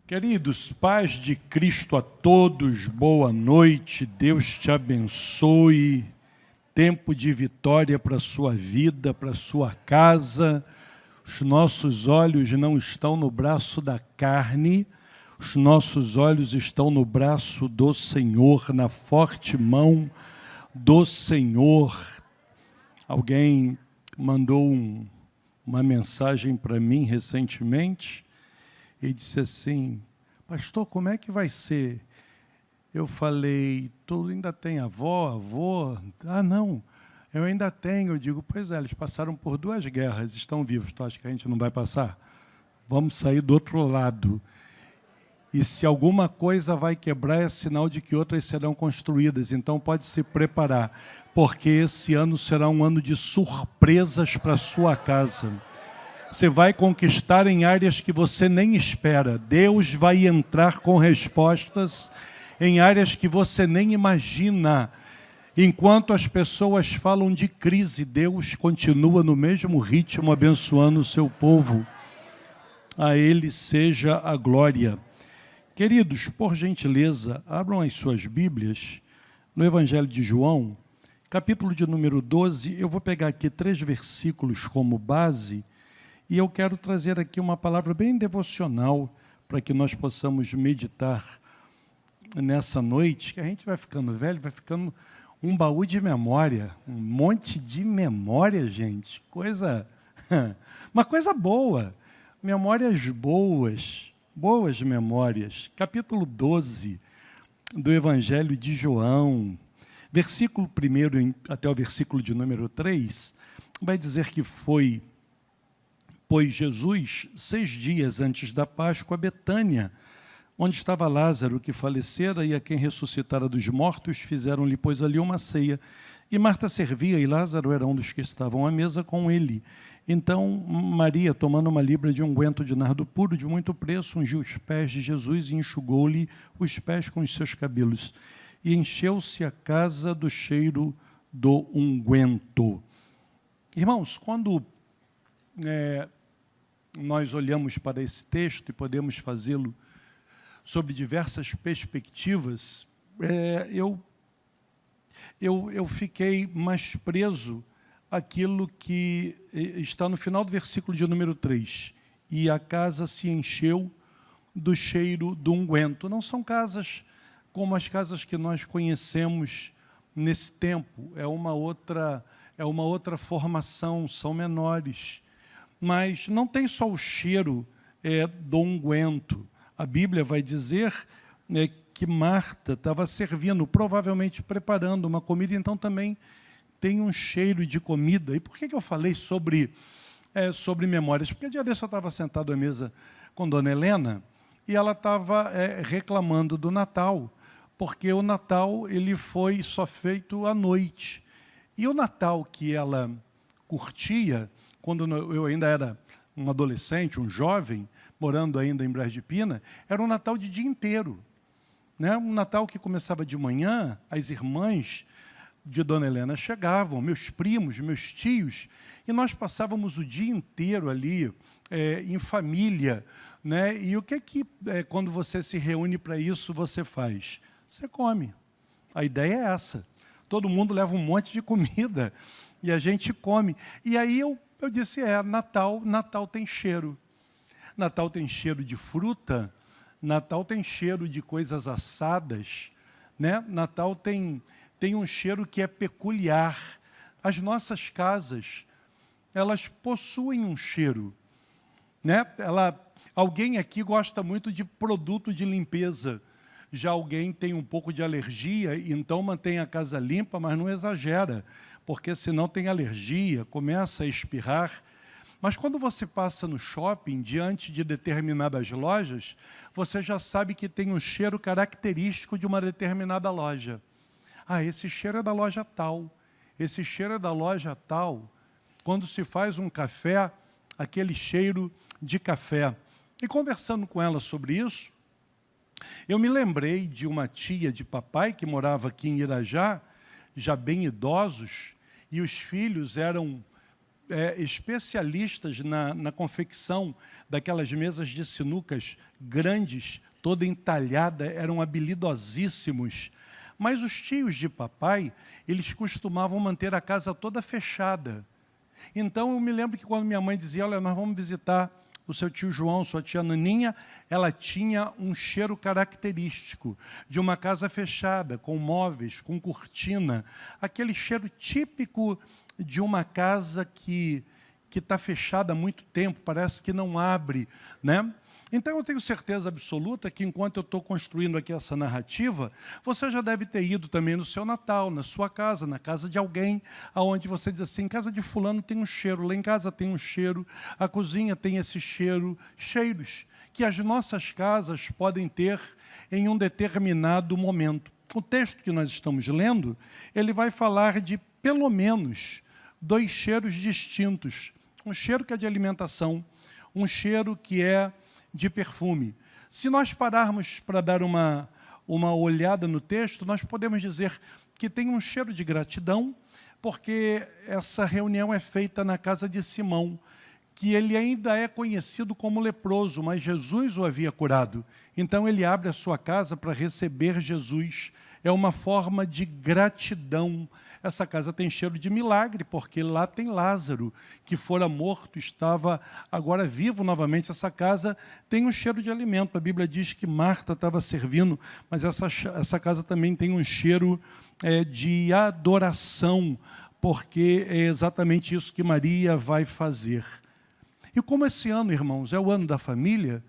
Queridos, paz de Cristo a todos, boa noite, Deus te abençoe, tempo de vitória para a sua vida, para a sua casa. Os nossos olhos não estão no braço da carne, os nossos olhos estão no braço do Senhor, na forte mão do Senhor. Alguém mandou uma mensagem para mim recentemente, e disse assim: pastor, como é que vai ser? Eu falei: tu ainda tem avô? Ah, não, eu ainda tenho. Eu digo: pois é, eles passaram por 2 guerras, estão vivos. Tu acha que a gente não vai passar? Vamos sair do outro lado. E se alguma coisa vai quebrar, é sinal de que outras serão construídas. Então pode se preparar, porque esse ano será um ano de surpresas para a sua casa. Você vai conquistar em áreas que você nem espera. Deus vai entrar com respostas em áreas que você nem imagina. Enquanto as pessoas falam de crise, Deus continua no mesmo ritmo, abençoando o seu povo. A Ele seja a glória. Queridos, por gentileza, abram as suas Bíblias no Evangelho de João, capítulo de número 12. Eu vou pegar aqui 3 versículos como base, e eu quero trazer aqui uma palavra bem devocional para que nós possamos meditar nessa noite, que a gente vai ficando velho, vai ficando um baú de memória, um monte de memória, gente, uma coisa boa, memórias boas memórias. Capítulo 12 do Evangelho de João, versículo 1 até o versículo de número 3, vai dizer que foi, pois Jesus, 6 dias antes da Páscoa, a Betânia, onde estava Lázaro, que falecera, e a quem ressuscitara dos mortos, fizeram-lhe, pois, ali uma ceia. E Marta servia, e Lázaro era um dos que estavam à mesa com ele. Então Maria, tomando uma libra de unguento de nardo puro, de muito preço, ungiu os pés de Jesus e enxugou-lhe os pés com os seus cabelos. E encheu-se a casa do cheiro do unguento. Irmãos, quando nós olhamos para esse texto e podemos fazê-lo sob diversas perspectivas, eu fiquei mais preso àquilo que está no final do versículo de número 3. E a casa se encheu do cheiro do unguento. Não são casas como as casas que nós conhecemos nesse tempo. É uma outra formação, são menores. Mas não tem só o cheiro do unguento. A Bíblia vai dizer que Marta estava servindo, provavelmente preparando uma comida, então também tem um cheiro de comida. E por que eu falei sobre memórias? Porque dia desse eu estava sentado à mesa com Dona Helena e ela estava reclamando do Natal, porque o Natal ele foi só feito à noite. E o Natal que ela curtia, quando eu ainda era um adolescente, um jovem, morando ainda em Braz de Pina, era um Natal de dia inteiro. Né? Um Natal que começava de manhã, as irmãs de Dona Helena chegavam, meus primos, meus tios, e nós passávamos o dia inteiro ali, em família. Né? E o que quando você se reúne para isso, você faz? Você come. A ideia é essa. Todo mundo leva um monte de comida e a gente come. E aí eu disse: Natal tem cheiro. Natal tem cheiro de fruta, Natal tem cheiro de coisas assadas, né? Natal tem um cheiro que é peculiar. As nossas casas, elas possuem um cheiro, né? Alguém aqui gosta muito de produto de limpeza. Já alguém tem um pouco de alergia, então mantém a casa limpa, mas não exagera, porque senão tem alergia, começa a espirrar. Mas quando você passa no shopping, diante de determinadas lojas, você já sabe que tem um cheiro característico de uma determinada loja. Ah, esse cheiro é da loja tal, esse cheiro é da loja tal. Quando se faz um café, aquele cheiro de café. E conversando com ela sobre isso, eu me lembrei de uma tia de papai que morava aqui em Irajá, já bem idosos, e os filhos eram especialistas na confecção daquelas mesas de sinucas grandes, toda entalhada, eram habilidosíssimos. Mas os tios de papai, eles costumavam manter a casa toda fechada. Então, eu me lembro que quando minha mãe dizia, olha, nós vamos visitar o seu tio João, sua tia Naninha, ela tinha um cheiro característico de uma casa fechada, com móveis, com cortina, aquele cheiro típico de uma casa que está fechada há muito tempo, parece que não abre, né? Então, eu tenho certeza absoluta que, enquanto eu estou construindo aqui essa narrativa, você já deve ter ido também no seu Natal, na sua casa, na casa de alguém, onde você diz assim, em casa de fulano tem um cheiro, lá em casa tem um cheiro, a cozinha tem esse cheiro, cheiros que as nossas casas podem ter em um determinado momento. O texto que nós estamos lendo, ele vai falar de, pelo menos, 2 cheiros distintos. Um cheiro que é de alimentação, um cheiro que é de perfume. Se nós pararmos para dar uma olhada no texto, nós podemos dizer que tem um cheiro de gratidão, porque essa reunião é feita na casa de Simão, que ele ainda é conhecido como leproso, mas Jesus o havia curado. Então ele abre a sua casa para receber Jesus. É uma forma de gratidão. Essa casa tem cheiro de milagre, porque lá tem Lázaro, que fora morto, estava agora vivo novamente. Essa casa tem um cheiro de alimento. A Bíblia diz que Marta estava servindo, mas essa casa também tem um cheiro de adoração, porque é exatamente isso que Maria vai fazer. E como esse ano, irmãos, é o ano da família,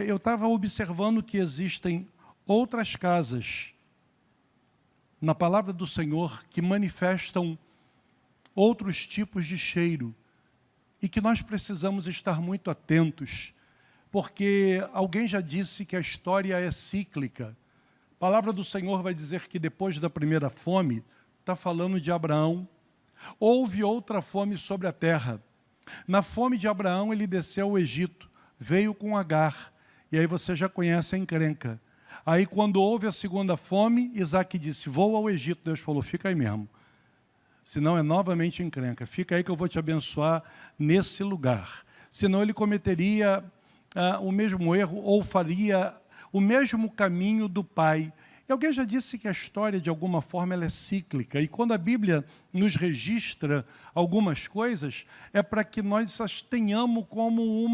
eu estava observando que existem outras casas na palavra do Senhor que manifestam outros tipos de cheiro e que nós precisamos estar muito atentos, porque alguém já disse que a história é cíclica. A palavra do Senhor vai dizer que depois da primeira fome, está falando de Abraão, houve outra fome sobre a terra. Na fome de Abraão, ele desceu ao Egito, veio com Agar, e aí você já conhece a encrenca. Aí, quando houve a segunda fome, Isaac disse, vou ao Egito. Deus falou, fica aí mesmo. Senão é novamente encrenca. Fica aí que eu vou te abençoar nesse lugar. Senão ele cometeria o mesmo erro ou faria o mesmo caminho do pai. E alguém já disse que a história, de alguma forma, ela é cíclica. E quando a Bíblia nos registra algumas coisas, é para que nós as tenhamos como um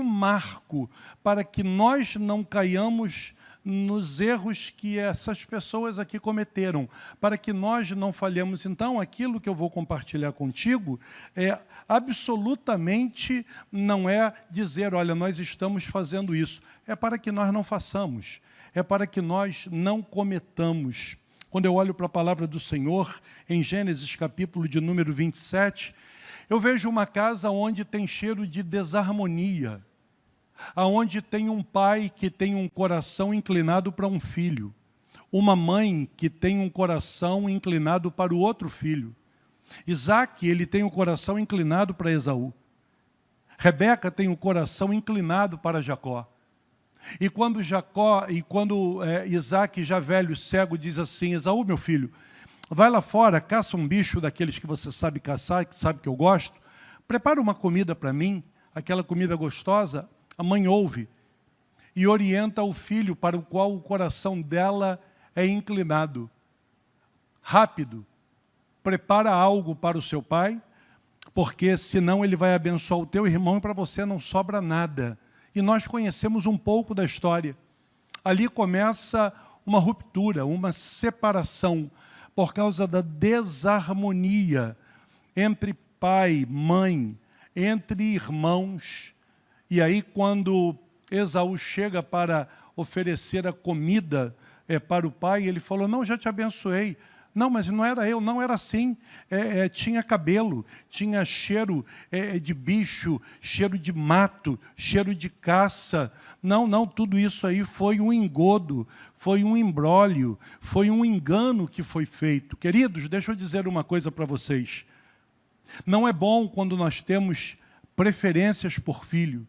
marco, para que nós não caiamos nos erros que essas pessoas aqui cometeram, para que nós não falhemos. Então, aquilo que eu vou compartilhar contigo absolutamente não é dizer, olha, nós estamos fazendo isso. É para que nós não façamos. É para que nós não cometamos. Quando eu olho para a palavra do Senhor, em Gênesis capítulo de número 27, eu vejo uma casa onde tem cheiro de desarmonia, onde tem um pai que tem um coração inclinado para um filho, uma mãe que tem um coração inclinado para o outro filho. Isaac, ele tem o coração inclinado para Esaú. Rebeca tem o coração inclinado para Jacó. E quando Isaac, já velho, cego, diz assim, Esaú, meu filho, vai lá fora, caça um bicho daqueles que você sabe caçar, que sabe que eu gosto, prepara uma comida para mim, aquela comida gostosa. A mãe ouve e orienta o filho para o qual o coração dela é inclinado. Rápido, prepara algo para o seu pai, porque senão ele vai abençoar o teu irmão e para você não sobra nada. E nós conhecemos um pouco da história. Ali começa uma ruptura, uma separação, por causa da desarmonia entre pai, mãe, entre irmãos. E aí, quando Esaú chega para oferecer a comida para o pai, ele falou, não, já te abençoei. Não, mas não era eu, não era assim. Tinha cabelo, tinha cheiro de bicho, cheiro de mato, cheiro de caça. Não, tudo isso aí foi um engodo, foi um imbróglio, foi um engano que foi feito. Queridos, deixa eu dizer uma coisa para vocês. Não é bom quando nós temos preferências por filho.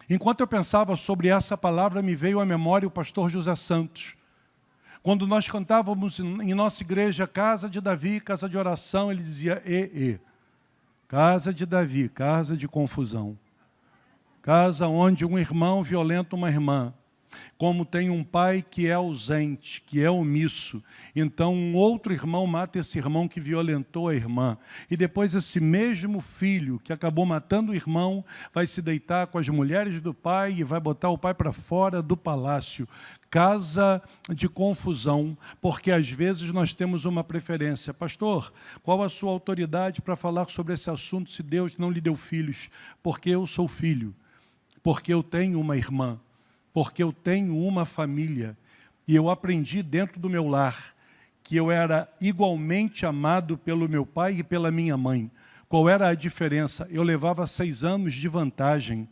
Enquanto eu pensava sobre essa palavra, me veio à memória o pastor José Santos. Quando nós cantávamos em nossa igreja, casa de Davi, casa de oração, ele dizia, Casa de Davi, casa de confusão. Casa onde um irmão violenta uma irmã. Como tem um pai que é ausente, que é omisso, então um outro irmão mata esse irmão que violentou a irmã. E depois esse mesmo filho que acabou matando o irmão vai se deitar com as mulheres do pai e vai botar o pai para fora do palácio. Casa de confusão, porque às vezes nós temos uma preferência. Pastor, qual a sua autoridade para falar sobre esse assunto se Deus não lhe deu filhos? Porque eu sou filho, porque eu tenho uma irmã, porque eu tenho uma família, e eu aprendi dentro do meu lar que eu era igualmente amado pelo meu pai e pela minha mãe. Qual era a diferença? Eu levava 6 anos de vantagem.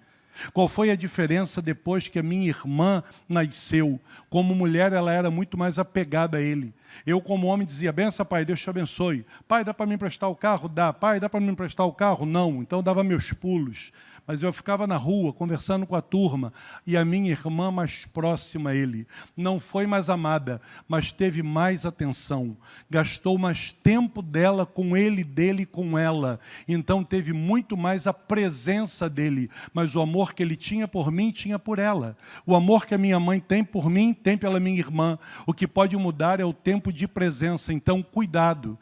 Qual foi a diferença depois que a minha irmã nasceu? Como mulher, ela era muito mais apegada a ele. Eu, como homem, dizia: benção, pai, Deus te abençoe. Pai, dá para me emprestar o carro? Dá. Pai, dá para me emprestar o carro? Não. Então, dava meus pulos. Mas eu ficava na rua, conversando com a turma, e a minha irmã mais próxima a ele. Não foi mais amada, mas teve mais atenção. Gastou mais tempo dela com ele, dele com ela. Então teve muito mais a presença dele. Mas o amor que ele tinha por mim, tinha por ela. O amor que a minha mãe tem por mim, tem pela minha irmã. O que pode mudar é o tempo de presença. Então, cuidado.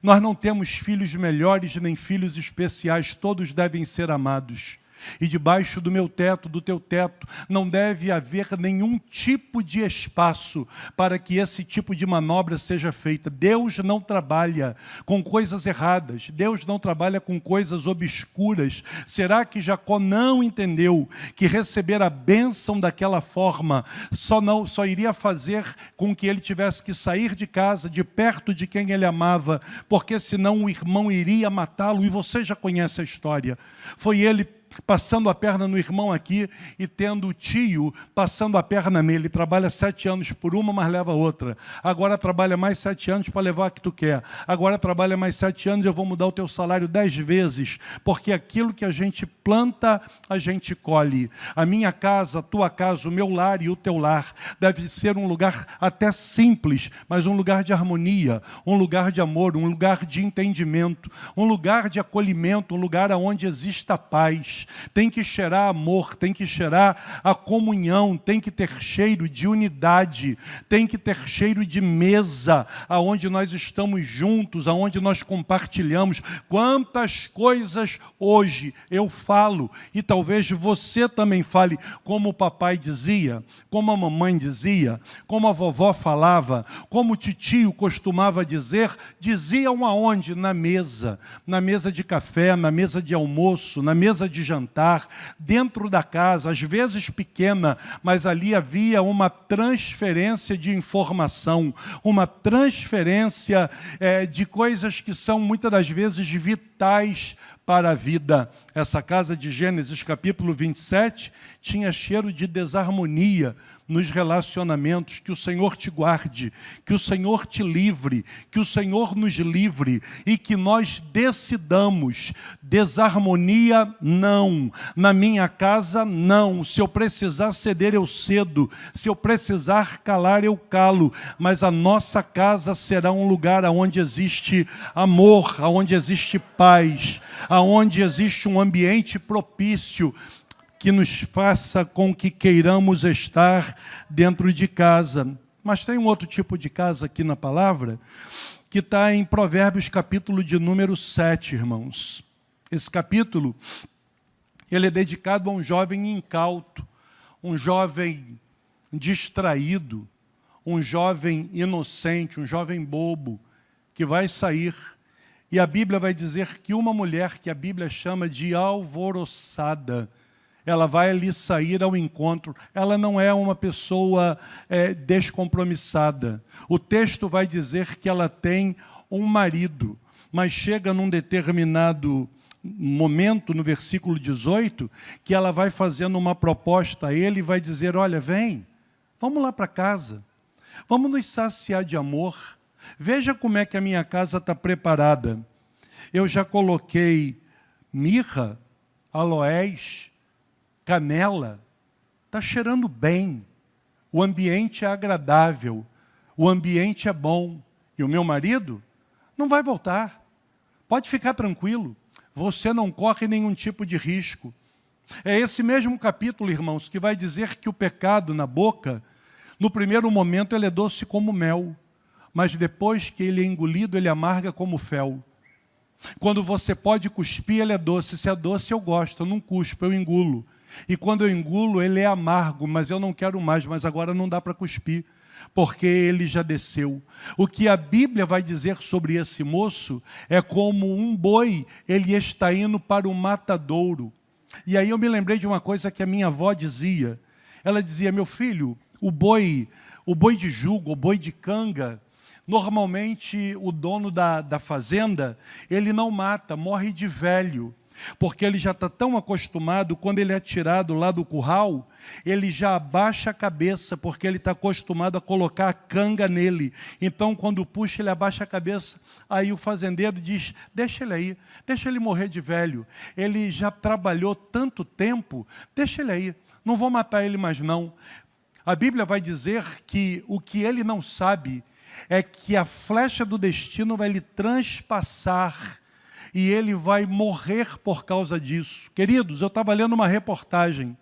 Nós não temos filhos melhores nem filhos especiais, todos devem ser amados. E debaixo do meu teto, do teu teto, não deve haver nenhum tipo de espaço para que esse tipo de manobra seja feita. Deus não trabalha com coisas erradas, Deus não trabalha com coisas obscuras. Será que Jacó não entendeu que receber a bênção daquela forma só iria fazer com que ele tivesse que sair de casa, de perto de quem ele amava, porque senão o irmão iria matá-lo? E você já conhece a história. Foi ele passando a perna no irmão aqui e tendo o tio passando a perna nele. Ele trabalha 7 anos por uma, mas leva outra. Agora trabalha mais 7 anos para levar a que tu quer. Agora trabalha mais 7 anos e eu vou mudar o teu salário 10 vezes, porque aquilo que a gente planta, a gente colhe. A minha casa, a tua casa, o meu lar e o teu lar deve ser um lugar até simples, mas um lugar de harmonia, um lugar de amor, um lugar de entendimento, um lugar de acolhimento, um lugar onde exista paz. Tem que cheirar amor, tem que cheirar a comunhão, tem que ter cheiro de unidade, tem que ter cheiro de mesa, aonde nós estamos juntos, aonde nós compartilhamos. Quantas coisas hoje eu falo, e talvez você também fale, como o papai dizia, como a mamãe dizia, como a vovó falava, como o titio costumava dizer, diziam aonde? Na mesa de café, na mesa de almoço, na mesa de jantar, dentro da casa, às vezes pequena, mas ali havia uma transferência de informação, uma transferência de coisas que são muitas das vezes vitais para a vida. Essa casa de Gênesis capítulo 27 tinha cheiro de desarmonia nos relacionamentos. Que o Senhor te guarde, que o Senhor te livre, que o Senhor nos livre e que nós decidamos: desarmonia não, na minha casa não, se eu precisar ceder eu cedo, se eu precisar calar eu calo, mas a nossa casa será um lugar onde existe amor, onde existe paz, onde existe um ambiente propício que nos faça com que queiramos estar dentro de casa. Mas tem um outro tipo de casa aqui na palavra, que está em Provérbios capítulo de número 7, irmãos. Esse capítulo, ele é dedicado a um jovem incauto, um jovem distraído, um jovem inocente, um jovem bobo, que vai sair. E a Bíblia vai dizer que uma mulher que a Bíblia chama de alvoroçada, ela vai ali sair ao encontro. Ela não é uma pessoa descompromissada. O texto vai dizer que ela tem um marido, mas chega num determinado momento, no versículo 18, que ela vai fazendo uma proposta a ele e vai dizer: olha, vem, vamos lá para casa, vamos nos saciar de amor. Veja como é que a minha casa está preparada. Eu já coloquei mirra, aloés, canela, está cheirando bem, o ambiente é agradável, o ambiente é bom, e o meu marido não vai voltar, pode ficar tranquilo, Você não corre nenhum tipo de risco. É esse mesmo capítulo, irmãos, que vai dizer que o pecado na boca, no primeiro momento ele é doce como mel, mas depois que ele é engolido, ele amarga como fel. Quando você pode cuspir, ele é doce. Se é doce, eu gosto, eu não cuspo, eu engulo. E quando eu engulo, ele é amargo, mas eu não quero mais, mas agora não dá para cuspir, porque ele já desceu. O que a Bíblia vai dizer sobre esse moço é como um boi, ele está indo para o matadouro. E aí eu me lembrei de uma coisa que a minha avó dizia. Ela dizia, meu filho, o boi de jugo, o boi de canga, normalmente o dono da fazenda, ele não mata, morre de velho. Porque ele já está tão acostumado, quando ele é tirado lá do curral, ele já abaixa a cabeça, porque ele está acostumado a colocar a canga nele. Então, quando puxa, ele abaixa a cabeça. Aí o fazendeiro diz, deixa ele aí, deixa ele morrer de velho. Ele já trabalhou tanto tempo, deixa ele aí, não vou matar ele mais não. A Bíblia vai dizer que o que ele não sabe é que a flecha do destino vai lhe transpassar e ele vai morrer por causa disso. Queridos, eu estava lendo uma reportagem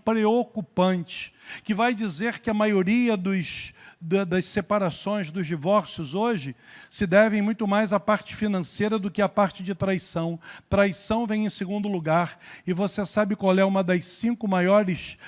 preocupante, que vai dizer que a maioria das separações, dos divórcios hoje, se devem muito mais à parte financeira do que à parte de traição. Traição vem em segundo lugar, e você sabe qual é uma das 5 maiores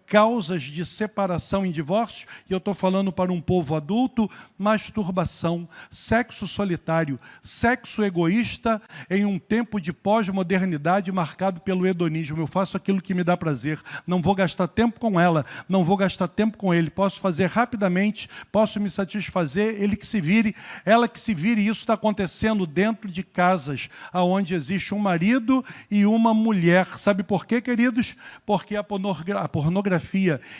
causas de separação em divórcio? E eu estou falando para um povo adulto: masturbação, sexo solitário, sexo egoísta em um tempo de pós-modernidade marcado pelo hedonismo. Eu faço aquilo que me dá prazer, não vou gastar tempo com ela, não vou gastar tempo com ele, posso fazer rapidamente, posso me satisfazer, ele que se vire, ela que se vire. Isso está acontecendo dentro de casas, onde existe um marido e uma mulher. Sabe por quê, queridos? Porque a pornografia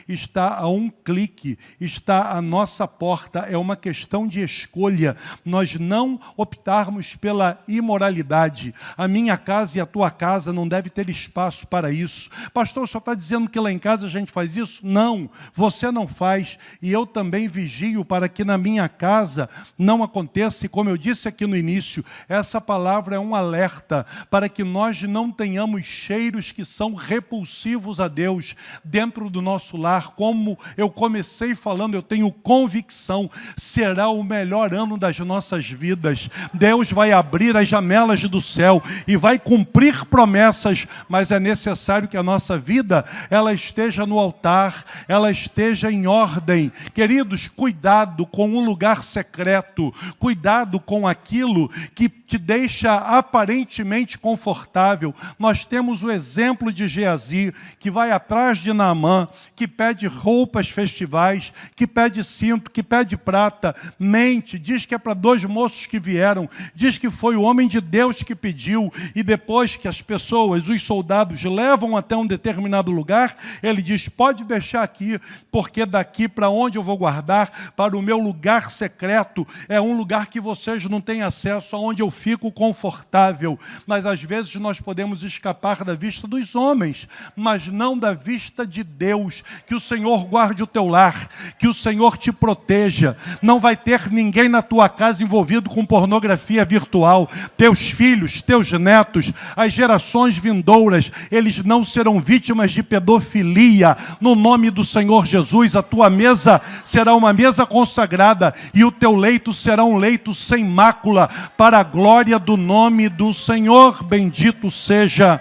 está a um clique, está à nossa porta. É uma questão de escolha. Nós não optarmos pela imoralidade. A minha casa e a tua casa não deve ter espaço para isso. Pastor, só está dizendo que lá em casa a gente faz isso? Não, você não faz, e eu também vigio para que na minha casa não aconteça. E como eu disse aqui no início, essa palavra é um alerta para que nós não tenhamos cheiros que são repulsivos a Deus dentro do nosso lar. Como eu comecei falando, eu tenho convicção, será o melhor ano das nossas vidas. Deus vai abrir as janelas do céu e vai cumprir promessas, mas é necessário que a nossa vida, ela esteja no altar, ela esteja em ordem. Queridos, cuidado com o lugar secreto, cuidado com aquilo que te deixa aparentemente confortável. Nós temos o exemplo de Geazi, que vai atrás de Naamã, que pede roupas festivais, que pede cinto, que pede prata, mente, diz que é para 2 moços que vieram, diz que foi o homem de Deus que pediu, e depois que as pessoas, os soldados, levam até um determinado lugar, ele diz, pode deixar aqui, porque daqui para onde eu vou guardar, para o meu lugar secreto, é um lugar que vocês não têm acesso, aonde eu fico confortável. Mas às vezes nós podemos escapar da vista dos homens, mas não da vista de Deus. Que o Senhor guarde o teu lar, que o Senhor te proteja. Não vai ter ninguém na tua casa envolvido com pornografia virtual. Teus filhos, teus netos, as gerações vindouras, eles não serão vítimas de pedofilia. No nome do Senhor Jesus, a tua mesa será uma mesa consagrada e o teu leito será um leito sem mácula, para a glória do nome do Senhor. Bendito seja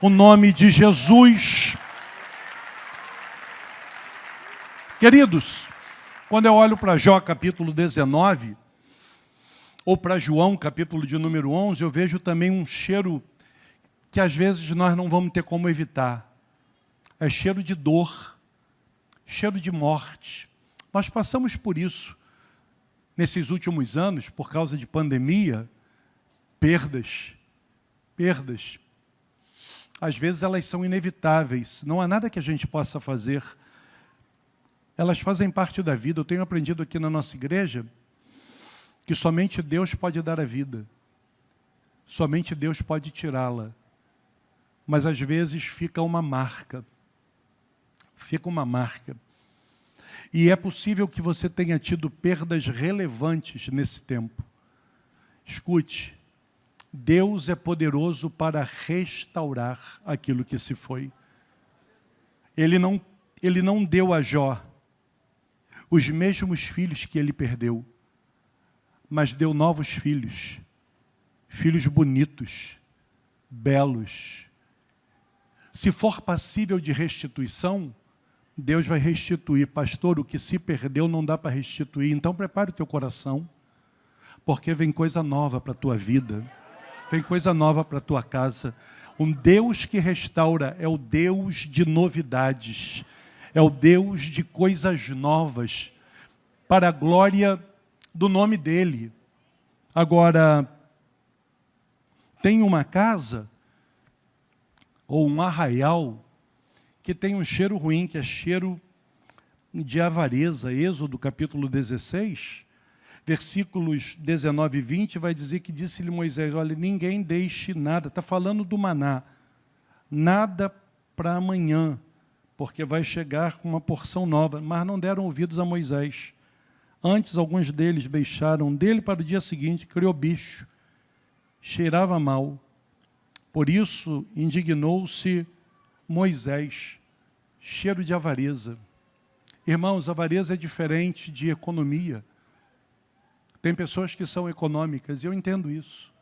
o nome de Jesus. Queridos, quando eu olho para Jó capítulo 19, ou para João capítulo de número 11, eu vejo também um cheiro que às vezes nós não vamos ter como evitar. É cheiro de dor, cheiro de morte. Nós passamos por isso nesses últimos anos, por causa de pandemia, perdas. Às vezes elas são inevitáveis, não há nada que a gente possa fazer. Elas fazem parte da vida. Eu tenho aprendido aqui na nossa igreja que somente Deus pode dar a vida. Somente Deus pode tirá-la. Mas às vezes fica uma marca. Fica uma marca. E é possível que você tenha tido perdas relevantes nesse tempo. Escute, Deus é poderoso para restaurar aquilo que se foi. Ele não deu a Jó os mesmos filhos que ele perdeu, mas deu novos filhos, filhos bonitos, belos. Se for passível de restituição, Deus vai restituir. Pastor, o que se perdeu não dá para restituir. Então prepare o teu coração, porque vem coisa nova para a tua vida, vem coisa nova para a tua casa. Um Deus que restaura é o Deus de novidades, é o Deus de coisas novas, para a glória do nome dEle. Agora, tem uma casa, ou um arraial, que tem um cheiro ruim, que é cheiro de avareza. Êxodo capítulo 16, versículos 19 e 20, vai dizer que disse-lhe Moisés, olha, ninguém deixe nada, está falando do maná, nada para amanhã, porque vai chegar com uma porção nova. Mas não deram ouvidos a Moisés. Antes, alguns deles deixaram dele para o dia seguinte, criou bicho, cheirava mal. Por isso, indignou-se Moisés, cheiro de avareza. Irmãos, avareza é diferente de economia. Tem pessoas que são econômicas, e eu entendo isso.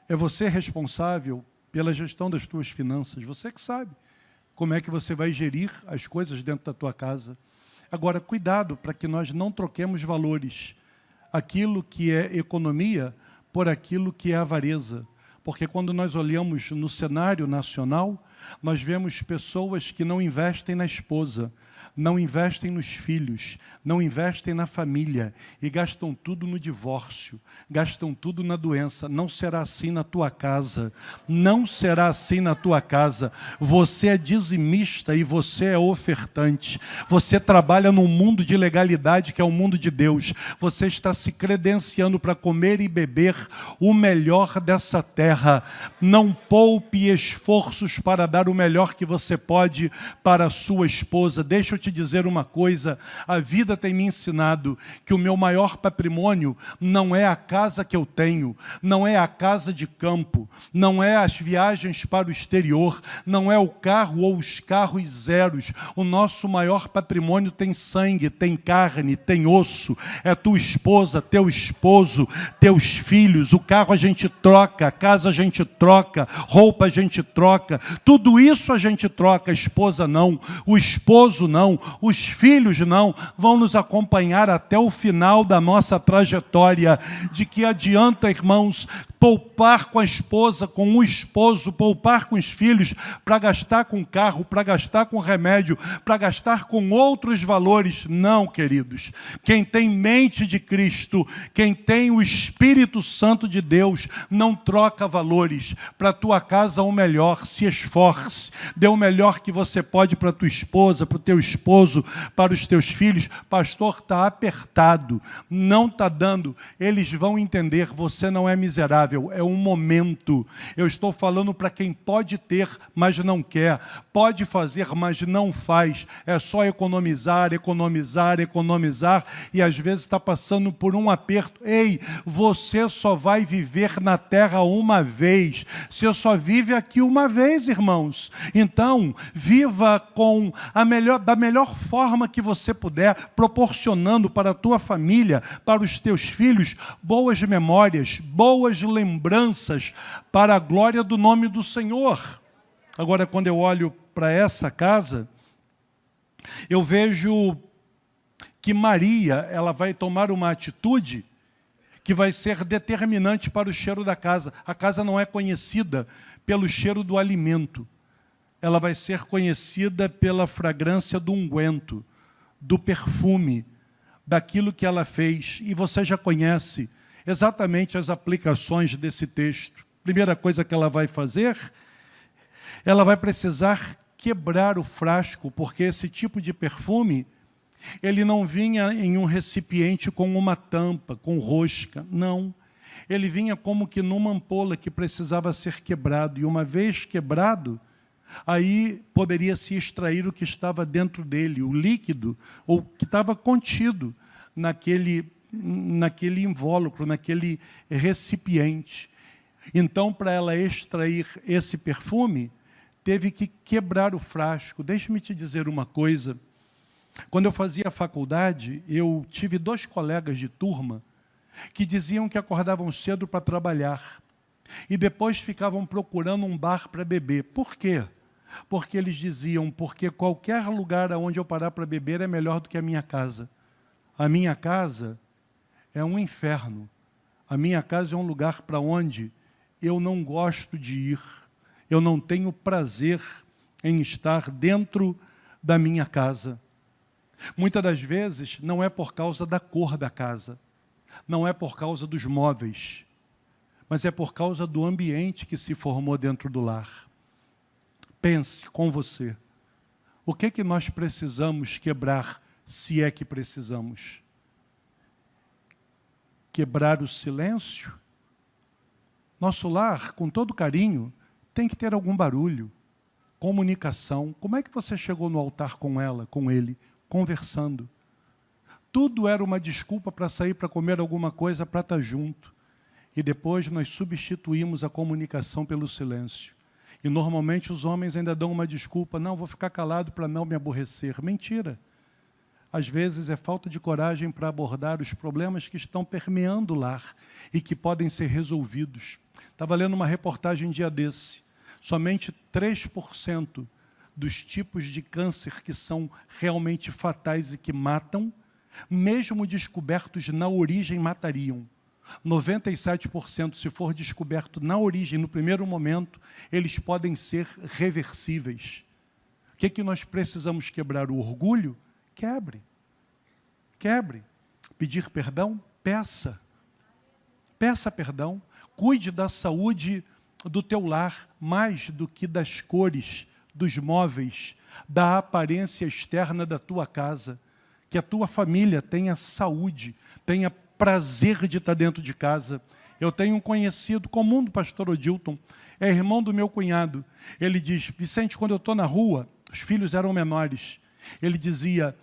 É você responsável pela gestão das tuas finanças, você que sabe como é que você vai gerir as coisas dentro da tua casa. Agora, cuidado para que nós não troquemos valores, aquilo que é economia por aquilo que é avareza. Porque quando nós olhamos no cenário nacional, nós vemos pessoas que não investem na esposa, não investem nos filhos, não investem na família e gastam tudo no divórcio, gastam tudo na doença. Não será assim na tua casa, não será assim na tua casa. Você é dizimista e você é ofertante. Você trabalha num mundo de legalidade que é o mundo de Deus. Você está se credenciando para comer e beber o melhor dessa terra. Não poupe esforços para dar o melhor que você pode para a sua esposa. Deixa eu te dizer uma coisa, a vida tem me ensinado que o meu maior patrimônio não é a casa que eu tenho, não é a casa de campo, não é as viagens para o exterior, não é o carro ou os carros zeros. O nosso maior patrimônio tem sangue, tem carne, tem osso, é tua esposa, teu esposo, teus filhos. O carro a gente troca, a casa a gente troca, roupa a gente troca, tudo isso a gente troca. A esposa não, o esposo não, os filhos não. Vão nos acompanhar até o final da nossa trajetória. De que adianta, irmãos, poupar com a esposa, com o esposo, poupar com os filhos, para gastar com carro, para gastar com remédio, para gastar com outros valores? Não, queridos. Quem tem mente de Cristo, quem tem o Espírito Santo de Deus, não troca valores. Para a tua casa o melhor, se esforce, dê o melhor que você pode para a tua esposa, para o teu esposo, para os teus filhos. Pastor, está apertado, não está dando. Eles vão entender, você não é miserável, é um momento. Eu estou falando para quem pode ter, mas não quer, pode fazer, mas não faz. É só economizar, economizar, economizar, e às vezes está passando por um aperto. Ei, você só vai viver na terra uma vez. Você só vive aqui uma vez, irmãos. Então, viva com da melhor forma que você puder, proporcionando para a tua família, para os teus filhos, boas memórias, boas lembranças, para a glória do nome do Senhor. Agora, quando eu olho para essa casa, eu vejo que Maria, ela vai tomar uma atitude que vai ser determinante para o cheiro da casa. A casa não é conhecida pelo cheiro do alimento, ela vai ser conhecida pela fragrância do unguento, do perfume, daquilo que ela fez. E você já conhece exatamente as aplicações desse texto. Primeira coisa que ela vai fazer, ela vai precisar quebrar o frasco, porque esse tipo de perfume, ele não vinha em um recipiente com uma tampa, com rosca, não. Ele vinha como que numa ampola que precisava ser quebrado, e uma vez quebrado, aí poderia se extrair o que estava dentro dele, o líquido, ou que estava contido naquele invólucro, naquele recipiente. Então, para ela extrair esse perfume, teve que quebrar o frasco. Deixe-me te dizer uma coisa. Quando eu fazia faculdade, eu tive 2 colegas de turma que diziam que acordavam cedo para trabalhar e depois ficavam procurando um bar para beber. Por quê? Porque eles diziam, porque qualquer lugar onde eu parar para beber é melhor do que a minha casa. A minha casa é um inferno. A minha casa é um lugar para onde eu não gosto de ir. Eu não tenho prazer em estar dentro da minha casa. Muitas das vezes não é por causa da cor da casa, não é por causa dos móveis, mas é por causa do ambiente que se formou dentro do lar. Pense com você, o que que nós precisamos quebrar, se é que precisamos? Quebrar o silêncio? Nosso lar, com todo carinho, tem que ter algum barulho, comunicação. Como é que você chegou no altar com ela, com ele, conversando? Tudo era uma desculpa para sair para comer alguma coisa, para estar junto. E depois nós substituímos a comunicação pelo silêncio. E normalmente os homens ainda dão uma desculpa, não, vou ficar calado para não me aborrecer. Mentira. Às vezes é falta de coragem para abordar os problemas que estão permeando o lar e que podem ser resolvidos. Estava lendo uma reportagem dia desse. Somente 3% dos tipos de câncer que são realmente fatais e que matam, mesmo descobertos na origem, matariam. 97%, se for descoberto na origem, no primeiro momento, eles podem ser reversíveis. O que que nós precisamos quebrar? O orgulho? Quebre. Quebre. Pedir perdão? Peça. Peça perdão. Cuide da saúde do teu lar, mais do que das cores, dos móveis, da aparência externa da tua casa. Que a tua família tenha saúde, tenha prazer de estar dentro de casa. Eu tenho um conhecido comum do pastor Odilton, é irmão do meu cunhado. Ele diz, Vicente, quando eu estou na rua, os filhos eram menores. Ele dizia,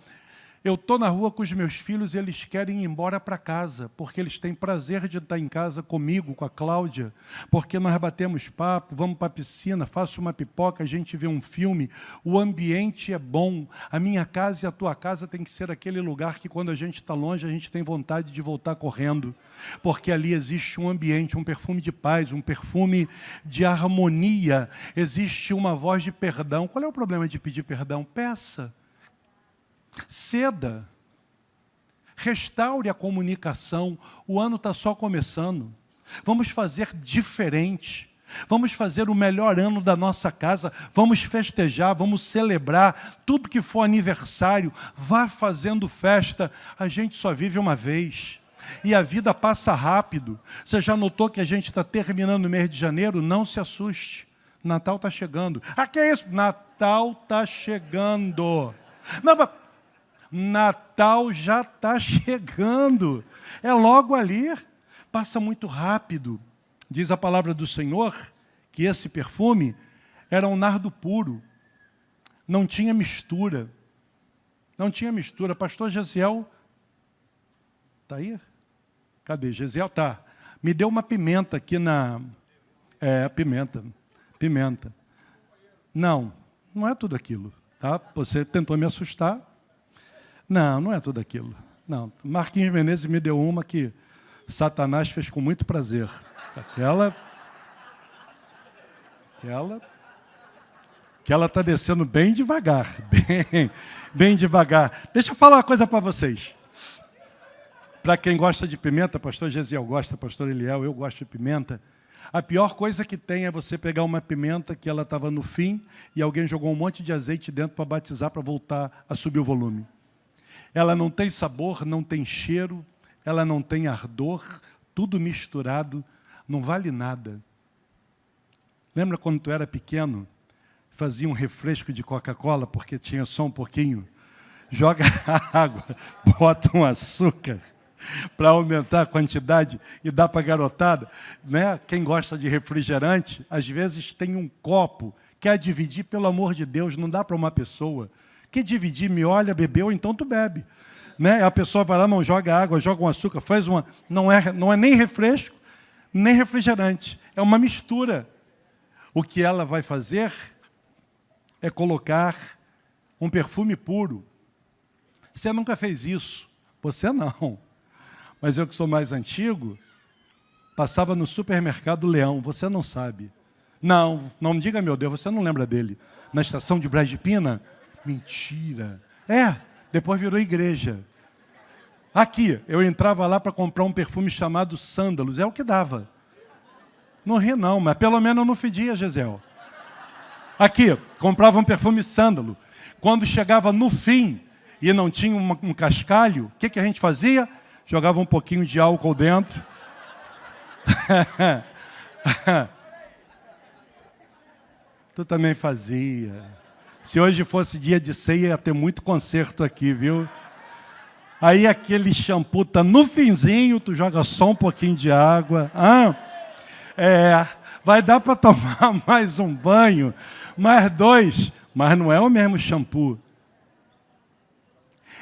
eu estou na rua com os meus filhos e eles querem ir embora para casa, porque eles têm prazer de estar em casa comigo, com a Cláudia, porque nós batemos papo, vamos para a piscina, faço uma pipoca, a gente vê um filme, o ambiente é bom. A minha casa e a tua casa tem que ser aquele lugar que quando a gente está longe, a gente tem vontade de voltar correndo, porque ali existe um ambiente, um perfume de paz, um perfume de harmonia, existe uma voz de perdão. Qual é o problema de pedir perdão? Peça. Ceda, restaure a comunicação, o ano está só começando, vamos fazer diferente, vamos fazer o melhor ano da nossa casa, vamos festejar, vamos celebrar, tudo que for aniversário, vá fazendo festa, a gente só vive uma vez. E a vida passa rápido. Você já notou que a gente está terminando o mês de janeiro? Não se assuste, Natal está chegando. Ah, que é isso? Natal está chegando. Não, Natal já está chegando, é logo ali, passa muito rápido. Diz a palavra do Senhor que esse perfume era um nardo puro, não tinha mistura. Não tinha mistura. Pastor Gesiel, está aí? Cadê? Gesiel, tá. Me deu uma pimenta aqui na... pimenta. Não, não é tudo aquilo, tá? Você tentou me assustar. Não, não é tudo aquilo. Não, Marquinhos Menezes me deu uma que Satanás fez com muito prazer. Aquela está descendo bem devagar, bem devagar. Deixa eu falar uma coisa para vocês. Para quem gosta de pimenta, pastor Gesiel gosta, pastor Eliel, eu gosto de pimenta. A pior coisa que tem é você pegar uma pimenta que ela estava no fim e alguém jogou um monte de azeite dentro para batizar, para voltar a subir o volume. Ela não tem sabor, não tem cheiro, ela não tem ardor, tudo misturado, não vale nada. Lembra quando tu era pequeno, fazia um refresco de Coca-Cola, porque tinha só um pouquinho? Joga água, bota um açúcar para aumentar a quantidade e dá para a garotada. Né? Quem gosta de refrigerante, às vezes tem um copo, quer dividir, pelo amor de Deus, não dá para uma pessoa. Que dividir, me olha, bebeu, então tu bebe. Né? A pessoa vai lá, não joga água, joga um açúcar, faz uma... Não é nem refresco, nem refrigerante. É uma mistura. O que ela vai fazer é colocar um perfume puro. Você nunca fez isso. Você não. Mas eu que sou mais antigo, passava no supermercado Leão. Você não sabe. Não me diga, meu Deus, você não lembra dele. Na estação de Brás de Pina? Mentira. Depois virou igreja. Aqui, eu entrava lá para comprar um perfume chamado Sândalos. É o que dava. Não ri não, mas pelo menos eu não fedia, Gisele. Aqui, comprava um perfume Sândalo. Quando chegava no fim e não tinha um cascalho, o que a gente fazia? Jogava um pouquinho de álcool dentro. Tu também fazia. Se hoje fosse dia de ceia, ia ter muito concerto aqui, viu? Aí aquele shampoo tá no finzinho, tu joga só um pouquinho de água. Vai dar para tomar mais um banho, mais 2, mas não é o mesmo shampoo.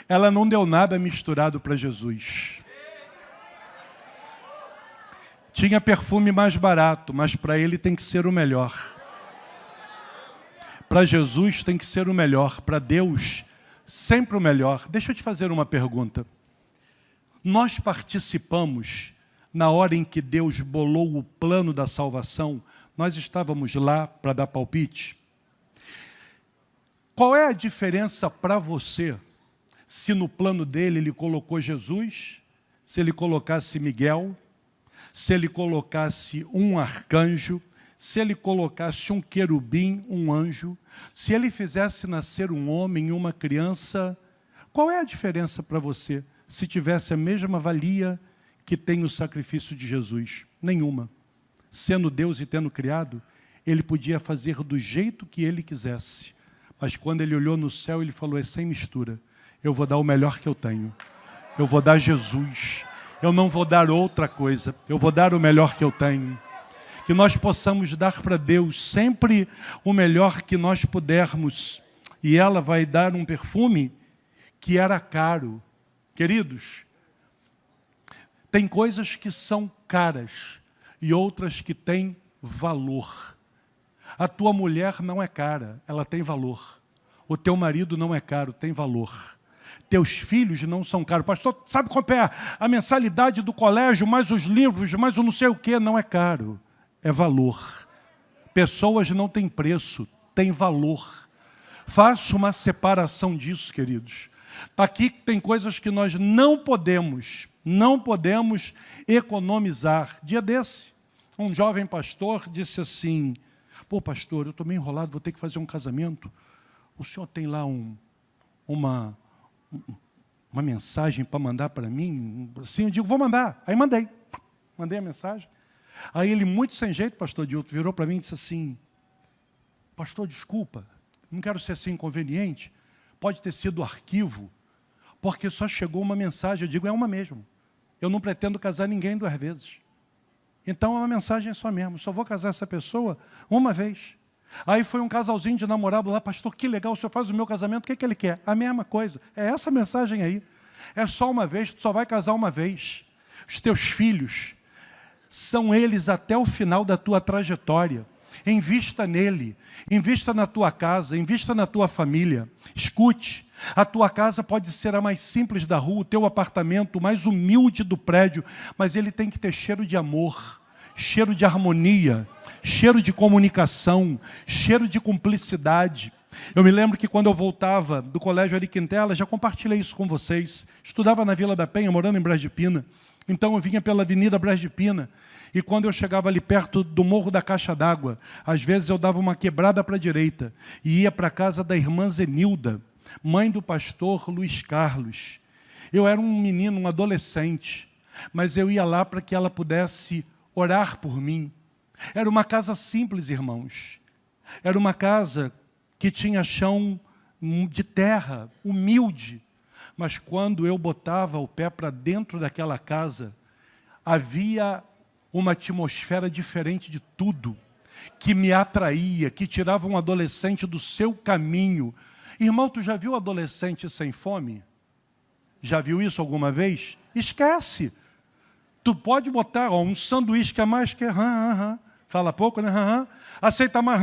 Ela não deu nada misturado para Jesus. Tinha perfume mais barato, mas para ele tem que ser o melhor. Para Jesus tem que ser o melhor, para Deus sempre o melhor. Deixa eu te fazer uma pergunta. Nós participamos, na hora em que Deus bolou o plano da salvação, nós estávamos lá para dar palpite? Qual é a diferença para você, se no plano dele ele colocou Jesus, se ele colocasse Miguel, se ele colocasse um arcanjo, se ele colocasse um querubim, um anjo, se ele fizesse nascer um homem e uma criança, qual é a diferença para você, se tivesse a mesma valia que tem o sacrifício de Jesus? Nenhuma. Sendo Deus e tendo criado, ele podia fazer do jeito que ele quisesse. Mas quando ele olhou no céu, ele falou, sem mistura. Eu vou dar o melhor que eu tenho. Eu vou dar Jesus. Eu não vou dar outra coisa. Eu vou dar o melhor que eu tenho. Que nós possamos dar para Deus sempre o melhor que nós pudermos. E ela vai dar um perfume que era caro. Queridos, tem coisas que são caras e outras que têm valor. A tua mulher não é cara, ela tem valor. O teu marido não é caro, tem valor. Teus filhos não são caros. Pastor, sabe qual é a mensalidade do colégio, mais os livros, mais o não sei o quê? Não é caro, é valor. Pessoas não têm preço, têm valor. Faça uma separação disso, queridos. Aqui tem coisas que nós não podemos economizar. Dia desse, um jovem pastor disse assim, pô pastor, eu estou meio enrolado, vou ter que fazer um casamento. O senhor tem lá uma mensagem para mandar para mim? Sim, eu digo, vou mandar. Aí mandei a mensagem. Aí ele, muito sem jeito, pastor Dilton, virou para mim e disse assim, pastor, desculpa, não quero ser assim inconveniente, pode ter sido arquivo, porque só chegou uma mensagem. Eu digo, é uma mesmo. Eu não pretendo casar ninguém 2 vezes. Então é uma mensagem só mesmo. Só vou casar essa pessoa uma vez. Aí foi um casalzinho de namorado lá, pastor, que legal, o senhor faz o meu casamento, o que ele quer? A mesma coisa. É essa mensagem aí. É só uma vez, tu só vai casar uma vez. Os teus filhos, são eles até o final da tua trajetória. Invista nele, invista na tua casa, invista na tua família. Escute, a tua casa pode ser a mais simples da rua, o teu apartamento, o mais humilde do prédio, mas ele tem que ter cheiro de amor, cheiro de harmonia, cheiro de comunicação, cheiro de cumplicidade. Eu me lembro que quando eu voltava do colégio Ari Quintela, já compartilhei isso com vocês, estudava na Vila da Penha, morando em Brás de Pina. Então eu vinha pela Avenida Brás de Pina, e quando eu chegava ali perto do Morro da Caixa d'Água, às vezes eu dava uma quebrada para a direita, e ia para a casa da irmã Zenilda, mãe do pastor Luiz Carlos. Eu era um menino, um adolescente, mas eu ia lá para que ela pudesse orar por mim. Era uma casa simples, irmãos. Era uma casa que tinha chão de terra, humilde. Mas quando eu botava o pé para dentro daquela casa, havia uma atmosfera diferente de tudo, que me atraía, que tirava um adolescente do seu caminho. Irmão, tu já viu adolescente sem fome? Já viu isso alguma vez? Esquece. Tu pode botar um sanduíche que é mais que fala pouco, né? Aceita mais,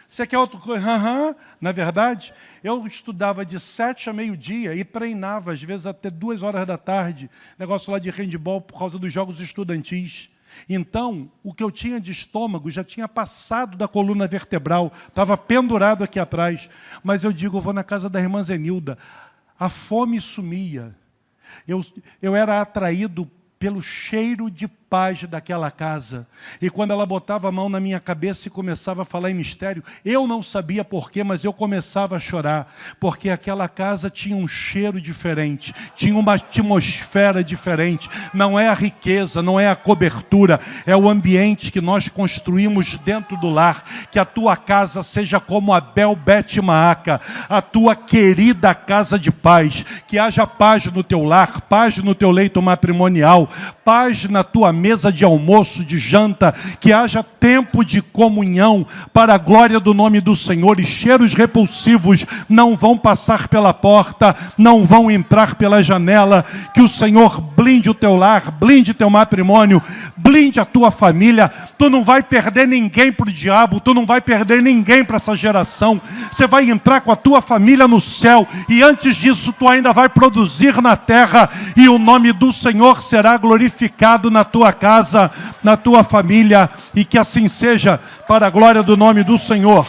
Você quer outra coisa? Na verdade, eu estudava de 7 a meio-dia e treinava, às vezes, até 2 horas da tarde. Negócio lá de handball por causa dos jogos estudantis. Então, o que eu tinha de estômago já tinha passado da coluna vertebral, estava pendurado aqui atrás. Mas eu digo, eu vou na casa da irmã Zenilda. A fome sumia. Eu era atraído pelo cheiro de paz daquela casa. E quando ela botava a mão na minha cabeça e começava a falar em mistério, eu não sabia porquê, mas eu começava a chorar, porque aquela casa tinha um cheiro diferente, tinha uma atmosfera diferente. Não é a riqueza, não é a cobertura, é o ambiente que nós construímos dentro do lar. Que a tua casa seja como Abel Bet-Maaca, a tua querida casa de paz. Que haja paz no teu lar, paz no teu leito matrimonial, paz na tua mesa de almoço, de janta, que haja tempo de comunhão para a glória do nome do Senhor, e cheiros repulsivos não vão passar pela porta, não vão entrar pela janela. Que o Senhor blinde o teu lar, blinde teu matrimônio, blinde a tua família. Tu não vai perder ninguém para o diabo, tu não vai perder ninguém para essa geração. Você vai entrar com a tua família no céu, e antes disso tu ainda vai produzir na terra, e o nome do Senhor será glorificado na tua casa, na tua família, e que assim seja, para a glória do nome do Senhor.